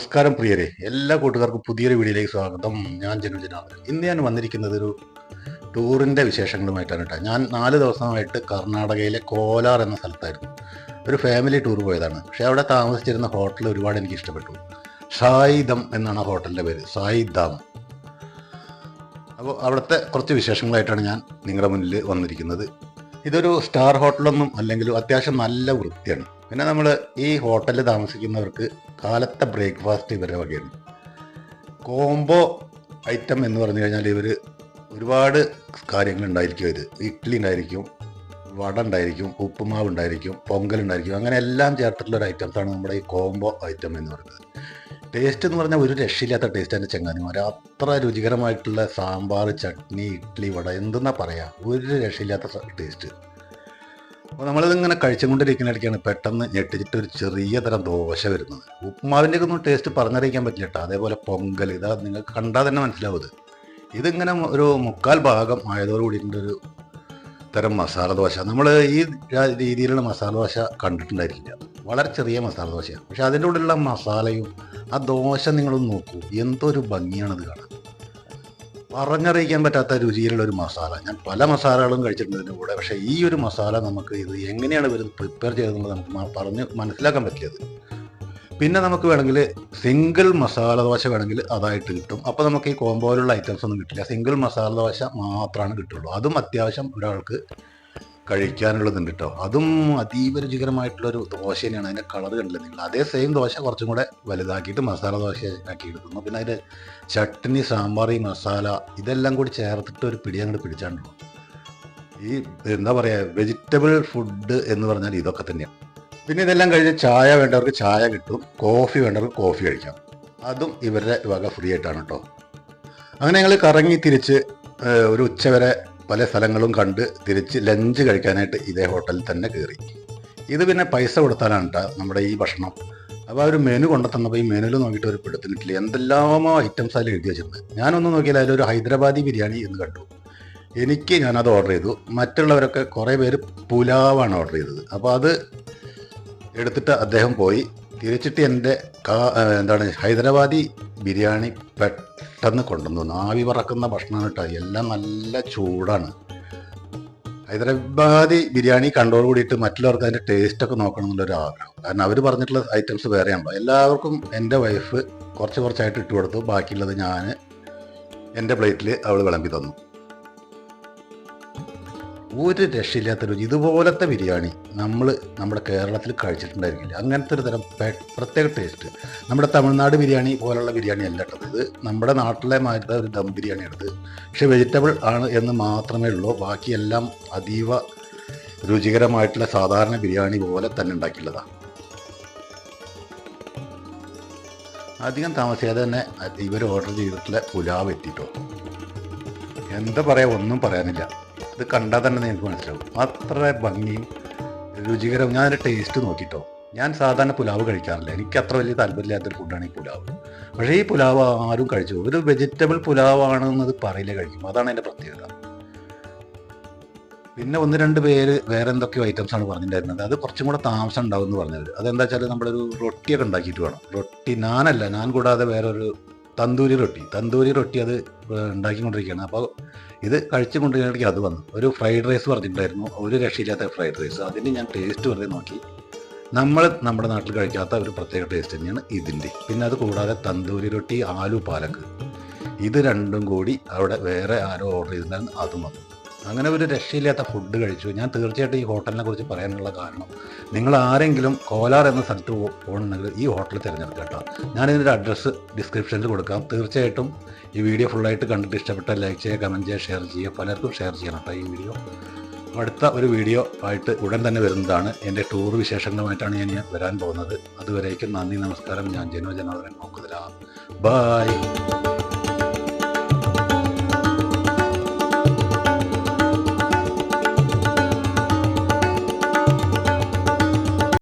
നമസ്കാരം പ്രിയരെ, എല്ലാ കൂട്ടുകാർക്കും പുതിയൊരു വീഡിയോയിലേക്ക് സ്വാഗതം. ഞാൻ ജനുജനാഥൻ. ഇന്ന് ഞാൻ വന്നിരിക്കുന്നത് ഒരു ടൂറിൻ്റെ വിശേഷങ്ങളുമായിട്ടാണ് കേട്ടോ. ഞാൻ 4 ദിവസമായിട്ട് കർണാടകയിലെ കോലാർ എന്ന സ്ഥലത്തായിരുന്നു. ഒരു ഫാമിലി ടൂർ പോയതാണ്. പക്ഷേ അവിടെ താമസിച്ചിരുന്ന ഹോട്ടൽ ഒരുപാട് എനിക്ക് ഇഷ്ടപ്പെട്ടു. സായിദം എന്നാണ് ആ ഹോട്ടലിൻ്റെ പേര്, സായിദാം. അപ്പോൾ അവിടുത്തെ കുറച്ച് വിശേഷങ്ങളായിട്ടാണ് ഞാൻ നിങ്ങളുടെ മുന്നിൽ വന്നിരിക്കുന്നത്. ഇതൊരു സ്റ്റാർ ഹോട്ടലൊന്നും അല്ലെങ്കിലും അത്യാവശ്യം നല്ല വൃത്തിയാണ്. പിന്നെ നമ്മൾ ഈ ഹോട്ടലിൽ താമസിക്കുന്നവർക്ക് കാലത്തെ ബ്രേക്ക്ഫാസ്റ്റ് ഇവരുടെ വകയാണ്. കോംബോ ഐറ്റം എന്ന് പറഞ്ഞു കഴിഞ്ഞാൽ ഇവർ ഒരുപാട് കാര്യങ്ങൾ ഉണ്ടായിരിക്കും. ഇത് ഇഡ്ഡലി ഉണ്ടായിരിക്കും, വട ഉണ്ടായിരിക്കും, ഉപ്പുമാവ് ഉണ്ടായിരിക്കും, പൊങ്കൽ ഉണ്ടായിരിക്കും. അങ്ങനെ എല്ലാം ചേർത്തിട്ടുള്ളൊരു ഐറ്റംസാണ് നമ്മുടെ ഈ കോംബോ ഐറ്റം എന്ന് പറയുന്നത്. ടേസ്റ്റ് എന്ന് പറഞ്ഞാൽ ഒരു രക്ഷയില്ലാത്ത ടേസ്റ്റ് എൻ്റെ ചങ്ങാതിമാർ. അത്ര രുചികരമായിട്ടുള്ള സാമ്പാർ, ചട്നി, ഇഡ്ഡലി, വട എന്തെന്നാ പറയാ, ഒരു രക്ഷയില്ലാത്ത ടേസ്റ്റ്. അപ്പോൾ നമ്മളിതിങ്ങനെ കഴിച്ചുകൊണ്ടിരിക്കുന്നിടയ്ക്കാണ് പെട്ടെന്ന് ഞെട്ടിച്ചിട്ട് ഒരു ചെറിയ തരം ദോശ വരുന്നത്. ഉപ്പുമാവിൻ്റെ ഒന്നും ടേസ്റ്റ് പറഞ്ഞറിയിക്കാൻ പറ്റില്ല കേട്ടോ. അതേപോലെ പൊങ്കൽ, ഇതാ നിങ്ങൾക്ക് കണ്ടാൽ തന്നെ മനസ്സിലാവും. ഇതിങ്ങനെ ഒരു 3/4 ഭാഗം ആയതോടുകൂടിയിട്ട് ഒരു തരം മസാല ദോശ. നമ്മൾ ഈ രീതിയിലുള്ള മസാല ദോശ കണ്ടിട്ടുണ്ടായിരിക്കില്ല. വളരെ ചെറിയ മസാല ദോശയാണ്. പക്ഷെ അതിൻ്റെ ഉള്ളിലുള്ള മസാലയും ആ ദോശ നിങ്ങളൊന്ന് നോക്കൂ, എന്തൊരു ഭംഗിയാണത് കാണാൻ. പറഞ്ഞറിയിക്കാൻ പറ്റാത്ത രുചിയിലുള്ള ഒരു മസാല. ഞാൻ പല മസാലകളും കഴിച്ചിട്ടുണ്ട് ഇതിൻ്റെ കൂടെ. പക്ഷേ ഈ ഒരു മസാല നമുക്ക് ഇത് എങ്ങനെയാണ് ഇവർ പ്രിപ്പയർ ചെയ്തതെന്നുള്ളത് നമുക്ക് പറഞ്ഞ് മനസ്സിലാക്കാൻ പറ്റിയത്. പിന്നെ നമുക്ക് വേണമെങ്കിൽ സിംഗിൾ മസാല ദോശ വേണമെങ്കിൽ അതായിട്ട് കിട്ടും. അപ്പോൾ നമുക്ക് ഈ കോമ്പോയിലുള്ള ഐറ്റംസ് ഒന്നും കിട്ടില്ല. സിംഗിൾ മസാല ദോശ മാത്രമാണ് കിട്ടുള്ളൂ. അതും അത്യാവശ്യം ഒരാൾക്ക് കഴിക്കാനുള്ളതുണ്ട് കേട്ടോ. അതും അതീവ രുചികരമായിട്ടുള്ളൊരു ദോശ തന്നെയാണ്. അതിൻ്റെ കളർ കണ്ടില്ല നിങ്ങൾ. അതേ സെയിം ദോശ കുറച്ചും കൂടെ വലുതാക്കിയിട്ട് മസാല ദോശ ആക്കി എടുക്കുന്നു. പിന്നെ അതിൻ്റെ ചട്നി, സാമ്പാർ, ഈ മസാല ഇതെല്ലാം കൂടി ചേർത്തിട്ട് ഒരു പിടി അങ്ങോട്ട് പിടിച്ചാണ്ടോ. ഈ എന്താ പറയുക, വെജിറ്റബിൾ ഫുഡ് എന്ന് പറഞ്ഞാൽ ഇതൊക്കെ തന്നെയാണ്. പിന്നെ ഇതെല്ലാം കഴിഞ്ഞ് ചായ വേണ്ടവർക്ക് ചായ കിട്ടും, കോഫി വേണ്ടവർക്ക് കോഫി കഴിക്കാം. അതും ഇവരുടെ വക ഫ്രീ ആയിട്ടാണ് കേട്ടോ. അങ്ങനെ ഞങ്ങൾ കറങ്ങി തിരിച്ച് ഒരു ഉച്ചവരെ പല സ്ഥലങ്ങളും കണ്ട് തിരിച്ച് ലഞ്ച് കഴിക്കാനായിട്ട് ഇതേ ഹോട്ടലിൽ തന്നെ കയറി. ഇത് പിന്നെ പൈസ കൊടുത്താലാണ് കേട്ടോ നമ്മുടെ ഈ ഭക്ഷണം. അപ്പോൾ ആ ഒരു മെനു കൊണ്ടു തന്നപ്പോൾ ഈ മെനുവിൽ നോക്കിയിട്ട് ഒരു പിടുത്തന്നിട്ടില്ല. എന്തെല്ലാമോ ഐറ്റംസ് അതിൽ എഴുതി വെച്ചിട്ടുണ്ട്. ഞാനൊന്നും നോക്കിയാൽ അതിലൊരു ഹൈദരാബാദി ബിരിയാണി എന്ന് കണ്ടു. ഞാനത് ഓർഡർ ചെയ്തു. മറ്റുള്ളവരൊക്കെ കുറേ പേര് പുലാവാണ് ഓർഡർ ചെയ്തത്. അപ്പോൾ അത് എടുത്തിട്ട് അദ്ദേഹം പോയി. തിരിച്ചിട്ട് എൻ്റെ ഹൈദരാബാദി ബിരിയാണി പെട്ടെന്ന് കൊണ്ടുവന്നു. ആവി പറക്കുന്ന ഭക്ഷണമാണ് കേട്ടോ. എല്ലാം നല്ല ചൂടാണ്. ഹൈദരാബാദി ബിരിയാണി കണ്ടോട് കൂടിയിട്ട് മറ്റുള്ളവർക്ക് അതിൻ്റെ ടേസ്റ്റൊക്കെ നോക്കണം എന്നുള്ളൊരു ആഗ്രഹം. കാരണം അവർ പറഞ്ഞിട്ടുള്ള ഐറ്റംസ് വേറെയാണല്ലോ. എല്ലാവർക്കും എൻ്റെ വൈഫ് കുറച്ചായിട്ട് ഇട്ട് കൊടുത്തു. ബാക്കിയുള്ളത് ഞാൻ എൻ്റെ പ്ലേറ്റിൽ അവൾ വിളമ്പി തന്നു. ഒരു രക്ഷയില്ലാത്ത രുചി. ഇതുപോലത്തെ ബിരിയാണി നമ്മുടെ കേരളത്തിൽ കഴിച്ചിട്ടുണ്ടായിരിക്കില്ല. അങ്ങനത്തെ ഒരു തരം പ്രത്യേക ടേസ്റ്റ്. നമ്മുടെ തമിഴ്നാട് ബിരിയാണി പോലുള്ള ബിരിയാണി അല്ല കേട്ടത്. ഇത് നമ്മുടെ നാട്ടിലെ മാതിരി ഒരു ദം ബിരിയാണിയാണിത്. പക്ഷേ വെജിറ്റബിൾ ആണ് എന്ന് മാത്രമേ ഉള്ളൂ. ബാക്കിയെല്ലാം അതീവ രുചികരമായിട്ടുള്ള സാധാരണ ബിരിയാണി പോലെ തന്നെ ഉണ്ടാക്കിയുള്ളതാണ്. അധികം താമസിയാതെ തന്നെ ഇവർ ഓർഡർ ചെയ്തിട്ടുള്ള പുലാവ് എത്തിയിട്ടോ. എന്താ പറയുക, ഒന്നും പറയാനില്ല. ഇത് കണ്ടാൽ തന്നെ നിങ്ങൾക്ക് മനസ്സിലാവും. അത്ര ഭംഗിയും രുചികരവും. ഞാനൊരു ടേസ്റ്റ് നോക്കിയിട്ടോ. ഞാൻ സാധാരണ പുലാവ് കഴിക്കാറില്ല. എനിക്ക് അത്ര വലിയ താല്പര്യമില്ലാത്തൊരു ഫുഡാണ് ഈ പുലാവ്. പക്ഷേ ഈ പുലാവ് ആരും കഴിച്ചു. ഒരു വെജിറ്റബിൾ പുലാവാണെന്നത് പറയില്ല കഴിക്കും. അതാണ് എൻ്റെ പ്രത്യേകത. പിന്നെ 1-2 പേര് വേറെ എന്തൊക്കെയോ ഐറ്റംസാണ് പറഞ്ഞിട്ടുണ്ടായിരുന്നത്. അത് കുറച്ചും കൂടെ താമസം ഉണ്ടാവും എന്ന് പറഞ്ഞത്. അതെന്താ വെച്ചാൽ നമ്മളൊരു റൊട്ടിയൊക്കെ ഉണ്ടാക്കിയിട്ട് വേണം. റൊട്ടി നാൻ കൂടാതെ വേറൊരു തന്തൂരി റൊട്ടി അത് ഉണ്ടാക്കിക്കൊണ്ടിരിക്കുകയാണ്. അപ്പോൾ ഇത് കഴിച്ചുകൊണ്ടിരിക്കുകയാണെങ്കിൽ അത് വന്നു. ഒരു ഫ്രൈഡ് റൈസ് പറഞ്ഞിട്ടുണ്ടായിരുന്നു. ഒരു രക്ഷയില്ലാത്ത ഫ്രൈഡ് റൈസ്. അതിന് ഞാൻ ടേസ്റ്റ് വെറുതെ നോക്കി. നമ്മുടെ നാട്ടിൽ കഴിക്കാത്ത ഒരു പ്രത്യേക ടേസ്റ്റ് തന്നെയാണ് ഇതിൻ്റെ. പിന്നെ അത് കൂടാതെ തന്തൂരി റൊട്ടി, ആലു പാലക്ക്, ഇത് രണ്ടും കൂടി അവിടെ വേറെ ആരോ ഓർഡർ ചെയ്തിട്ടുണ്ടായിരുന്നു. അതും വന്നു. അങ്ങനെ ഒരു രക്ഷയില്ലാത്ത ഫുഡ് കഴിച്ചു. ഞാൻ തീർച്ചയായിട്ടും ഈ ഹോട്ടലിനെ കുറിച്ച് പറയാനുള്ള കാരണം, നിങ്ങൾ ആരെങ്കിലും കോലാർ എന്ന സ്ഥലത്ത് പോകണമെങ്കിൽ ഈ ഹോട്ടൽ തിരഞ്ഞെടുക്കുക കേട്ടോ. ഞാനിതിൻ്റെ അഡ്രസ്സ് ഡിസ്ക്രിപ്ഷനിൽ കൊടുക്കാം. തീർച്ചയായിട്ടും ഈ വീഡിയോ ഫുള്ളായിട്ട് കണ്ടിട്ട് ഇഷ്ടപ്പെട്ട ലൈക്ക് ചെയ്യുക, കമൻറ്റ് ചെയ്യുക, ഷെയർ ചെയ്യുക. പലർക്കും ഷെയർ ചെയ്യണം കേട്ടോ ഈ വീഡിയോ. അടുത്ത ഒരു വീഡിയോ ആയിട്ട് ഉടൻ തന്നെ വരുന്നതാണ്. എൻ്റെ ടൂർ വിശേഷങ്ങളുമായിട്ടാണ് ഞാൻ വരാൻ പോകുന്നത്. അതുവരേക്കും നന്ദി, നമസ്കാരം. ഞാൻ ജനുജനാഥൻ. നോക്കുന്നില്ല. ബൈ.